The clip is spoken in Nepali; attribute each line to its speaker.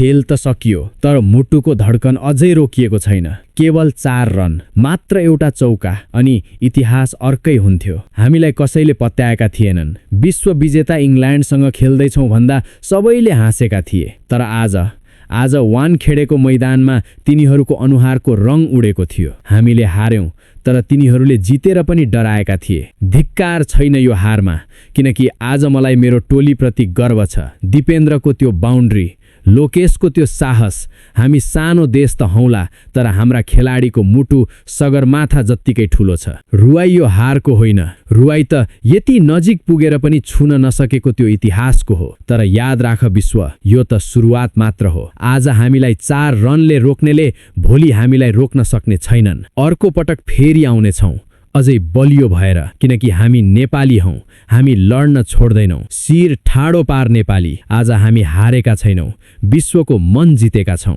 Speaker 1: खेल त सकियो, तर मुटुको धड्कन अझै रोकिएको छैन। केवल 4 रन, मात्र एउटा चौका, अनि इतिहास अर्कै हुन्थ्यो। हामीलाई कसैले पत्याएका थिएनन्। विश्व विजेता इङ्ल्यान्डसँग खेल्दैछौँ भन्दा सबैले हाँसेका थिए। तर आज वानखेडेको मैदानमा तिनीहरूको अनुहारको रङ उडेको थियो। हामीले हार्यौं, तर तिनीहरूले जितेर पनि डराएका थिए। धिक्कार छैन यो हारमा, किनकि आज मलाई मेरो टोलीप्रति गर्व छ। दिपेन्द्रको त्यो बाउन्ड्री, लोकेशको त्यो साहस। हामी सानो देश त हौला, तर हाम्रा खेलाडीको मुटु सगरमाथा जत्तिकै ठुलो छ। रुवाई यो हारको होइन, रुवाई त यति नजिक पुगेर पनि छुन नसकेको त्यो इतिहासको हो। तर याद राख विश्व, यो त सुरुवात मात्र हो। आज हामीलाई 4 रनले रोक्नेले भोलि हामीलाई रोक्न सक्ने छैनन्। अर्को पटक फेरि आउनेछौँ, अझै बलियो भएर, किनकि हामी नेपाली हौं। हामी लड्न छोड्दैनौं। शिर ठाडो पार नेपाली। आज हामी हारेका छैनौं, विश्वको मन जितेका छौं।